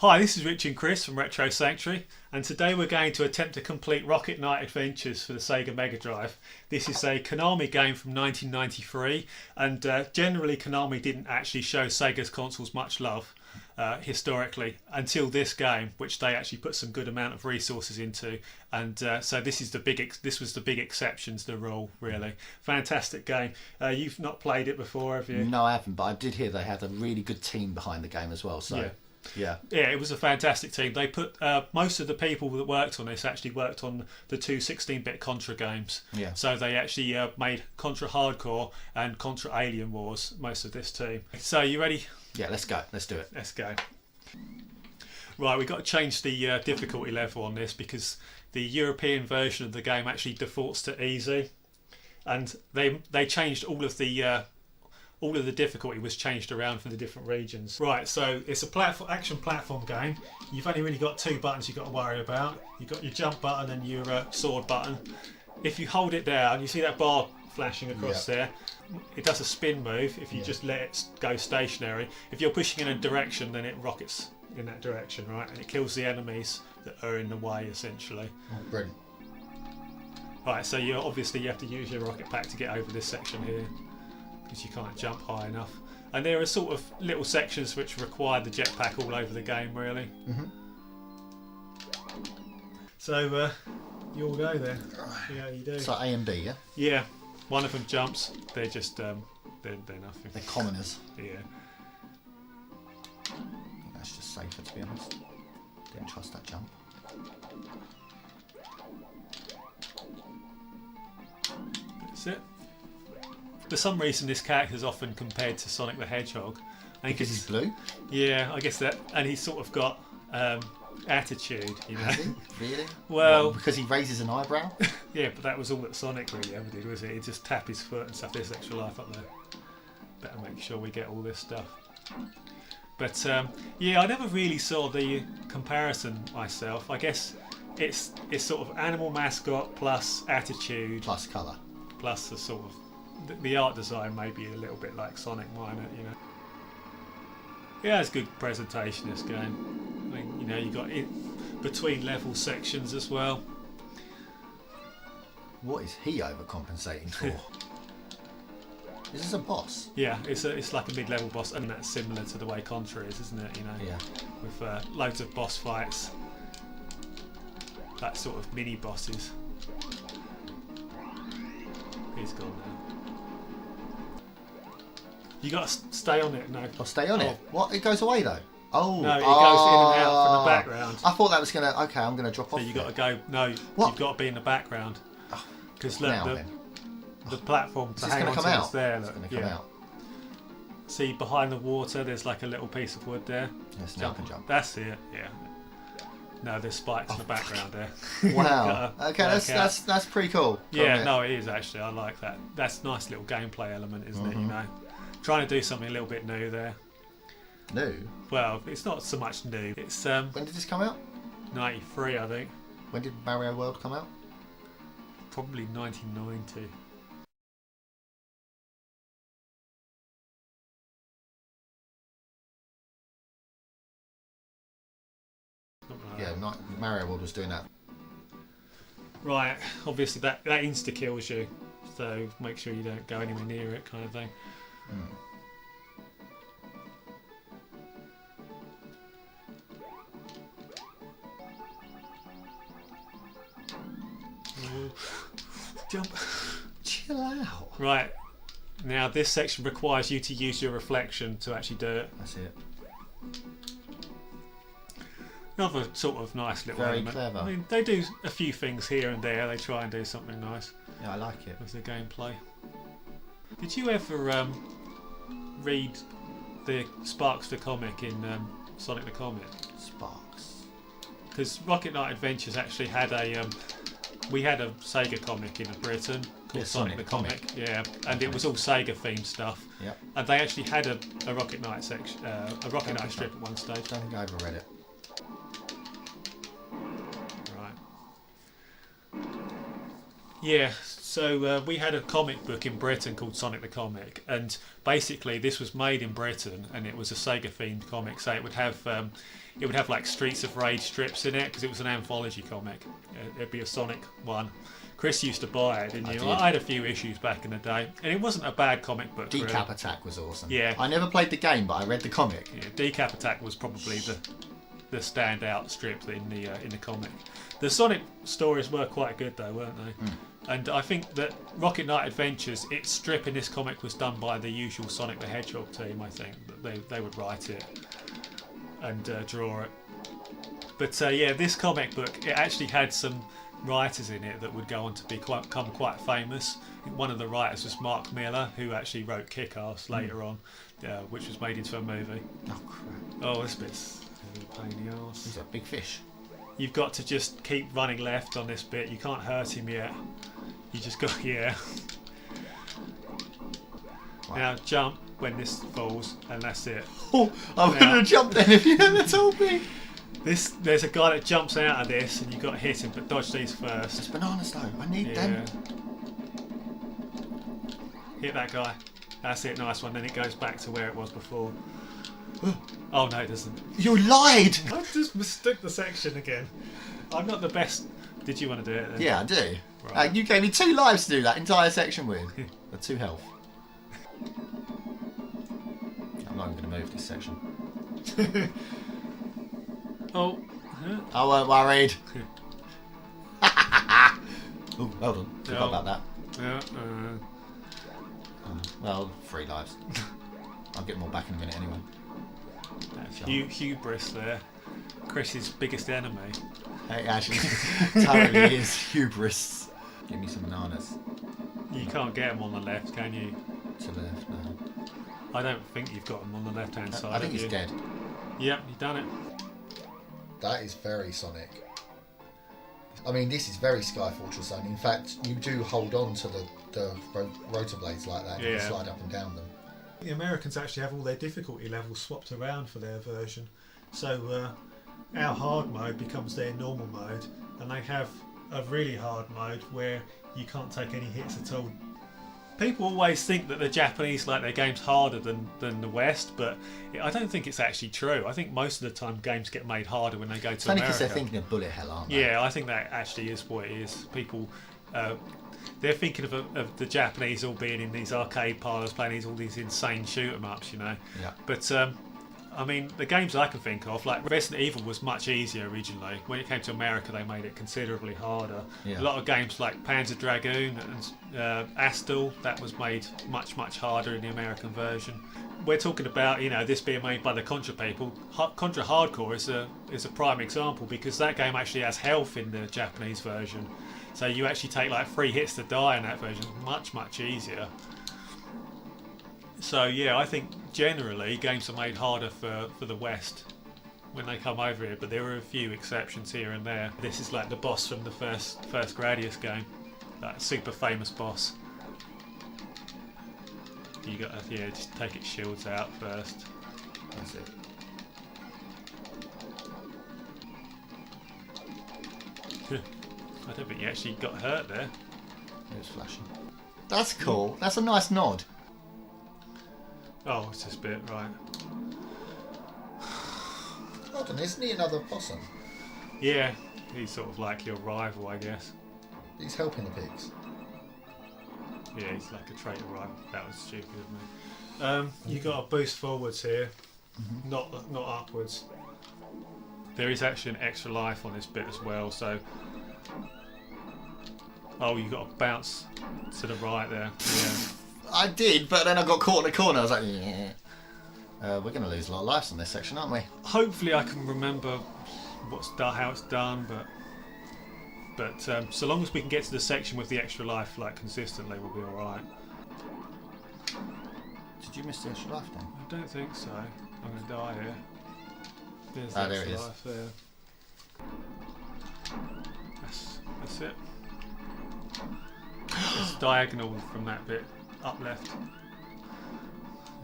Hi, this is Rich and Chris from Retro Sanctuary, and today we're going to attempt to complete Rocket Knight Adventures for the Sega Mega Drive. This is a Konami game from 1993, and generally Konami didn't actually show Sega's consoles much love historically until this game, which they actually put some good amount of resources into. And so this was the big exception to the rule, really. Fantastic game. You've not played it before, have you? No, I haven't, but I did hear they had a really good team behind the game as well. So. Yeah. Yeah, it was a fantastic team. They put most of the people that worked on this actually worked on the two 16-bit Contra games. Yeah. So they actually made Contra Hardcore and Contra Alien Wars, most of this team. So you ready? Yeah, let's go. Let's do it. Let's go. Right, we've got to change the difficulty level on this because the European version of the game actually defaults to easy. And they changed all of the difficulty was changed around for the different regions. Right, so it's a action platform game. You've only really got two buttons you've got to worry about. You've got your jump button and your sword button. If you hold it down, you see that bar flashing across there. It does a spin move if you just let it go stationary. If you're pushing in a direction, then it rockets in that direction, right? And it kills the enemies that are in the way, essentially. Oh, brilliant. Right, so you have to use your rocket pack to get over this section here, because you can't jump high enough. And there are sort of little sections which require the jetpack all over the game, really. Mm-hmm. So you all go then. See how you do. So A and B, yeah? Yeah, one of them jumps. They're just they're nothing. They're commoners. Yeah. I think that's just safer, to be honest. Didn't trust that jump. That's it. For some reason, this character is often compared to Sonic the Hedgehog. Because he's blue? Yeah, I guess that, and he's sort of got attitude, you know. Has he? Really? Well, because he raises an eyebrow? Yeah, but that was all that Sonic really ever did, was it? He'd just tap his foot and stuff. There's extra life up there. Better make sure we get all this stuff. But yeah, I never really saw the comparison myself. I guess it's sort of animal mascot plus attitude Plus colour. plus the sort of the art design may be a little bit like Sonic Minor, you know. Yeah, it's good presentation, this game. I mean, you know, you got it between level sections as well. What is he overcompensating for? Is this a boss? Yeah, it's like a mid-level boss, and that's similar to the way Contra is, isn't it? You know, Yeah. with loads of boss fights, that sort of mini bosses. He's gone now. You got to stay on it. No, I'll stay on it. What? It goes away though? Oh. no, it goes in and out from the background. I thought that was going to... Okay, I'm going to drop off. So you got to go. No, What? you've got to be in the background. Because look, Now then. the platform to Is this hang going on to to come is out? there. It's Look, going to come out. See behind the water, there's like a little piece of wood there. Yes, now I can jump. That's it. Yeah. No, there's spikes in the background there. Wow. Okay, that's pretty cool. Yeah, no, it is actually. I like that. That's a nice little gameplay element, isn't it? You know, trying to do something a little bit new there. New? Well, it's not so much new. It's When did this come out? 93, I think. When did Mario World come out? Probably 1990. Yeah, Mario World was doing that. Right, obviously that insta kills you, so make sure you don't go anywhere near it, kind of thing. Jump. Chill out. Right, now this section requires you to use your reflection to actually do it. That's it. Another sort of nice little Very element. clever. I mean, they do a few things here and there. They try and do something nice Yeah, I like it. with the gameplay. Did you ever read the Sparks the comic in Sonic the Comic? Sparks. Because Rocket Knight Adventures actually had we had a Sega comic in Britain called Sonic the Comic. Yeah, and it was all Sega themed stuff. Yep. And they actually had a Rocket Knight section, a Rocket Knight strip at one stage. Don't think I ever read it. Right. Yeah. So we had a comic book in Britain called Sonic the Comic, and basically this was made in Britain, and it was a Sega themed comic. So it would have like Streets of Rage strips in it because it was an anthology comic. It'd be a Sonic one. Chris used to buy it, didn't you? I had a few issues back in the day, and it wasn't a bad comic book. Decap really. Attack was awesome. Yeah. I never played the game, but I read the comic. Yeah, Decap Attack was probably the standout strip in the comic. The Sonic stories were quite good though, weren't they? And I think that Rocket Knight Adventures, its strip in this comic was done by the usual Sonic the Hedgehog team. I think that they would write it and draw it. But yeah, this comic book, it actually had some writers in it that would go on to become quite famous. One of the writers was Mark Miller, who actually wrote Kick-Ass later on, which was made into a movie. Oh crap! Oh, this bit's a pain in the arse. He's a big fish. You've got to just keep running left on this bit. You can't hurt him yet. You just got Right. Now jump when this falls, and that's it. Oh, I would have jumped then if you hadn't told me. There's a guy that jumps out of this, and you've got to hit him, but dodge these first. It's bananas though. I need them. Hit that guy. That's it, nice one. Then it goes back to where it was before. Oh no, it doesn't. You lied! I just mistook the section again. I'm not the best. Did you want to do it then? Yeah, I do. Right. You gave me 2 lives to do that entire section with. Or 2 health. I'm not even going to move this section. Oh. I weren't worried. Oh, hold on. Forgot No. about that. Yeah. Well, 3 lives. I'll get more back in a minute anyway. That's hubris there. Chris's biggest enemy. It actually totally is hubris. Give me some bananas. You can't get him on the left, can you? To the left, no. I don't think you've got him on the left-hand side. I think have he's you? dead. Yep, you've done it. That is very Sonic. I mean, this is very Sky Fortress Zone. In fact, you do hold on to the rotor blades like that. You Yeah. can slide up and down them. The Americans actually have all their difficulty levels swapped around for their version. So our hard mode becomes their normal mode, and they have a really hard mode where you can't take any hits at all. People always think that the Japanese like their games harder than the West, but I don't think it's actually true. I think most of the time games get made harder when they go to It's only because America. they're thinking of bullet hell, aren't they? Yeah, I think that actually is what it is. People, they're thinking of the Japanese all being in these arcade parlours playing all these insane shoot 'em ups, you know. Yeah. But I mean, the games I can think of, like Resident Evil, was much easier originally. When it came to America, they made it considerably harder. Yeah. A lot of games like Panzer Dragoon and Astal, that was made much harder in the American version. We're talking about, you know, this being made by the Contra people. Contra Hardcore is a prime example because that game actually has health in the Japanese version. So you actually take like 3 hits to die in that version. Much easier. So yeah, I think generally games are made harder for the West when they come over here, but there are a few exceptions here and there. This is like the boss from the first Gradius game, that super famous boss. You got to just take its shields out first. That's it. I don't think you actually got hurt there. It was flashing. That's cool. That's a nice nod. Oh, it's this bit, right. Hold on, isn't he another possum? Yeah, he's sort of like your rival, I guess. He's helping the pigs. Yeah, he's like a traitor rival. That was stupid of me. You got to boost forwards here, not upwards. There is actually an extra life on this bit as well, so... Oh, you got to bounce to the right there. Yeah. I did, but then I got caught in a corner. I was like, yeah. We're going to lose a lot of lives on this section, aren't we? Hopefully I can remember how it's done, but so long as we can get to the section with the extra life like consistently, we'll be alright. Did you miss the extra life then? I don't think so. I'm going to die here. There's the Ah, there extra it is. life there. That's it. It's diagonal from that bit, up left.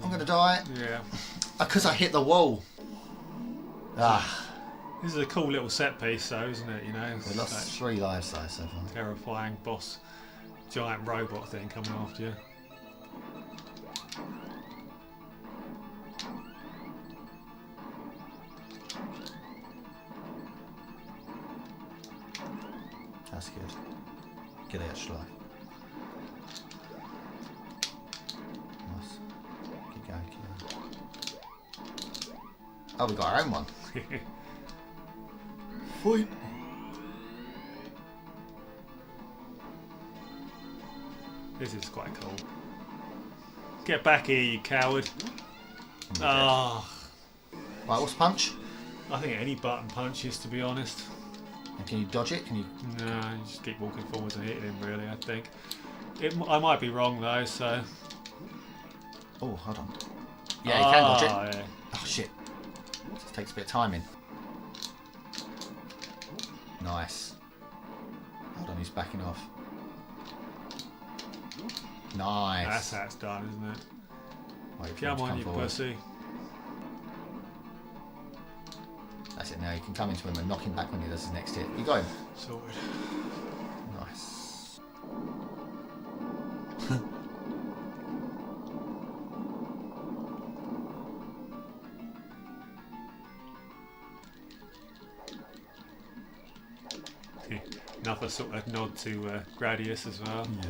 I'm going to die. Yeah. Because I hit the wall. Ah. This is a cool little set piece though, isn't it? You know, We it's lost like 3 lives though so far. terrifying boss giant robot thing coming after you. That's good. Get it, actually. Nice. Keep going, keep going. Oh, we got our own one. Fight. This is quite cool. Get back here, you coward. Ah. Right, what's punch? I think any button punches, to be honest. And can you dodge it? Can you? No, you just keep walking forwards and hitting him, really, I think. I might be wrong, though, so... Oh, hold on. Yeah, you can dodge it. Yeah. Oh, shit. Just takes a bit of timing. Nice. Hold on, he's backing off. Nice. That's how it's done, isn't it? Wait for him Come to on, come you forward. pussy. That's it now. You can come into him and knock him back when he does his next hit. You got him. Sorted. Nice. Another sort of nod to Gradius as well. Yeah.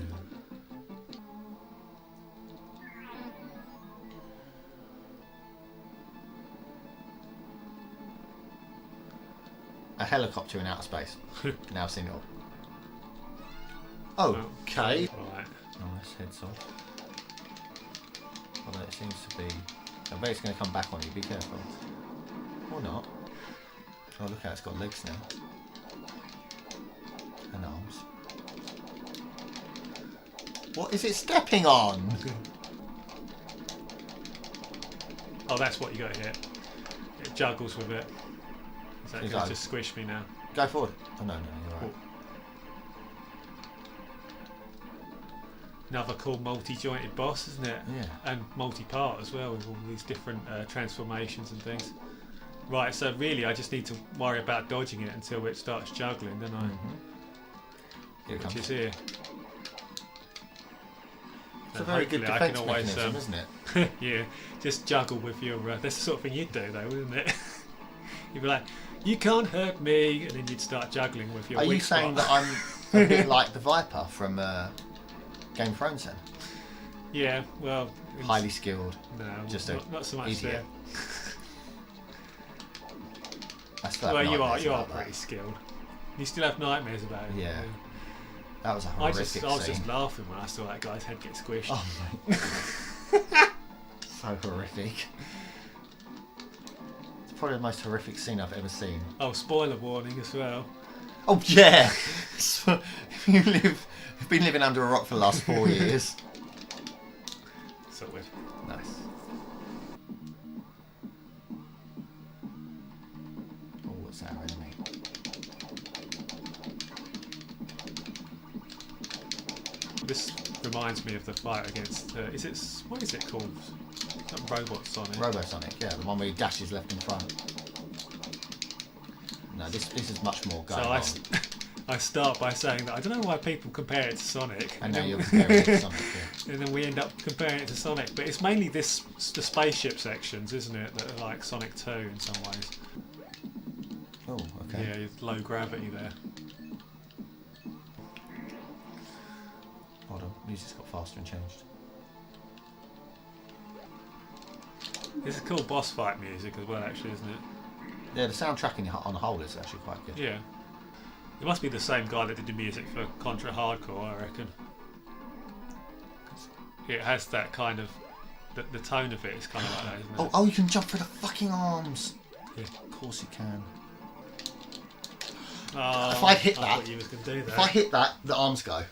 A helicopter in outer space. Now I've seen it all. Okay. Right. Nice, heads off. Although it seems to be... I bet it's going to come back on you, be careful. Or not. Oh, look how it's got legs now. And arms. What is it stepping on? Oh, that's what you got to hit. It juggles with it. Is that Is going that- to squish me now? Go forward. Oh, no, you're right. Another cool multi-jointed boss, isn't it? Yeah. And multi-part as well, with all these different transformations and things. Right, so really I just need to worry about dodging it until it starts juggling, don't I? Here it Which comes. is here. It's a And very good hopefully I defense can always, mechanism, isn't it? yeah, just juggle with your... that's the sort of thing you'd do though, wouldn't it? You'd be like, you can't hurt me, and then you'd start juggling with your Are you weak saying spot. that I'm a bit like the Viper from Game of Thrones then? Yeah, well... Highly skilled. No, just not so much idiot. there. I still have Well, you nightmares are about that. pretty skilled. You still have nightmares about it. Yeah. That was a I horrific was scene. just laughing when I saw that guy's head get squished. Oh my. So horrific. It's probably the most horrific scene I've ever seen. Oh, spoiler warning as well. Oh yeah! So, you've been living under a rock for the last 4 years. Sorted. Nice. Oh, what's our enemy? This reminds me of the fight against. What is it called? That robot Sonic. Robosonic, yeah, the one where he dashes left and front. No, this is much more going So on. I start by saying that I don't know why people compare it to Sonic. And now then- you're comparing it to Sonic, yeah. And then we end up comparing it to Sonic, but it's mainly the spaceship sections, isn't it, that are like Sonic 2 in some ways. Oh, okay. Yeah, with low gravity there. Hold on, music's got faster and changed. This is cool boss fight music as well, actually, isn't it? Yeah, the soundtrack on the whole is actually quite good. Yeah. It must be the same guy that did the music for Contra Hardcore, I reckon. 'Cause it has that kind of... The tone of it is kind of like that, isn't it? Oh, you can jump through the fucking arms! Yeah. Of course you can. Oh, If I hit I that- thought you was going to do that. If I hit that, the arms go.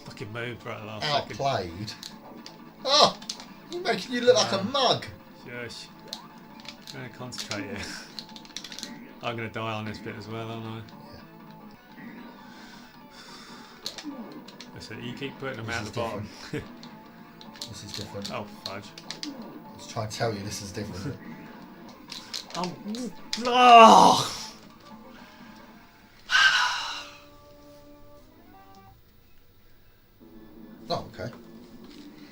Fucking moved right at the last second. Outplayed. Oh, you're making you look like a mug. Shush. I'm going to concentrate here. I'm going to die on this bit as well, aren't I? That's it, you keep putting them This out is the bottom. This is different. Oh, fudge. I was trying to tell you this is different. Oh! Oh!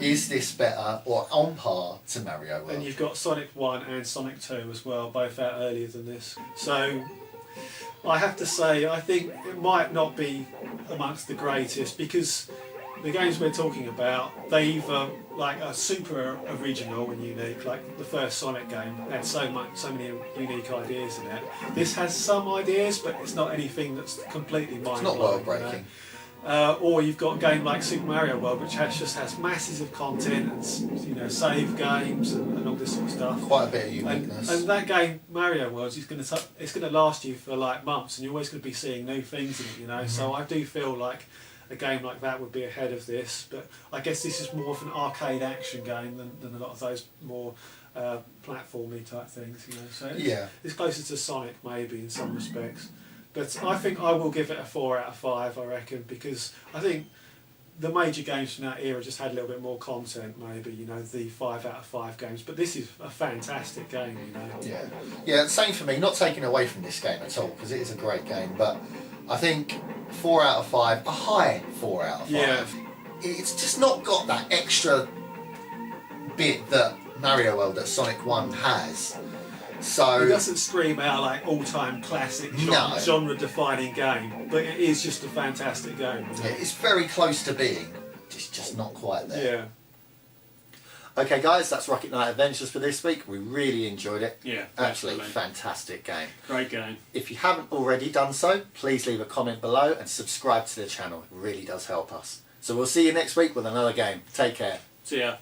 Is this better or on par to Mario World? And you've got Sonic 1 and Sonic 2 as well, both out earlier than this. So I have to say, I think it might not be amongst the greatest, because the games we're talking about, they either like are super original and unique, like the first Sonic game had so many unique ideas in it. This has some ideas, but it's not anything that's completely mind-blowing. It's not world breaking. Or you've got a game like Super Mario World, which just has masses of content and save games and all this sort of stuff. Quite a bit of uniqueness. And that game, Mario World, it's going to last you for like months, and you're always going to be seeing new things in it. Mm-hmm. So I do feel like a game like that would be ahead of this. But I guess this is more of an arcade action game than a lot of those more platformy type things. So it's closer to Sonic maybe in some respects. But I think I will give it a 4 out of 5, I reckon, because I think the major games from that era just had a little bit more content, maybe, the 5 out of 5 games. But this is a fantastic game, Yeah, same for me. Not taking away from this game at all, because it is a great game. But I think 4 out of 5, a high 4 out of 5. Yeah. It's just not got that extra bit that Mario World, that Sonic 1 has. So it doesn't scream out like all-time classic genre-defining game, but it is just a fantastic game. Yeah, it's very close to being, just not quite there. Yeah. Okay, guys, that's Rocket Knight Adventures for this week. We really enjoyed it. Yeah, absolutely definitely. Fantastic game. Great game. If you haven't already done so, please leave a comment below and subscribe to the channel. It really does help us. So we'll see you next week with another game. Take care. See ya.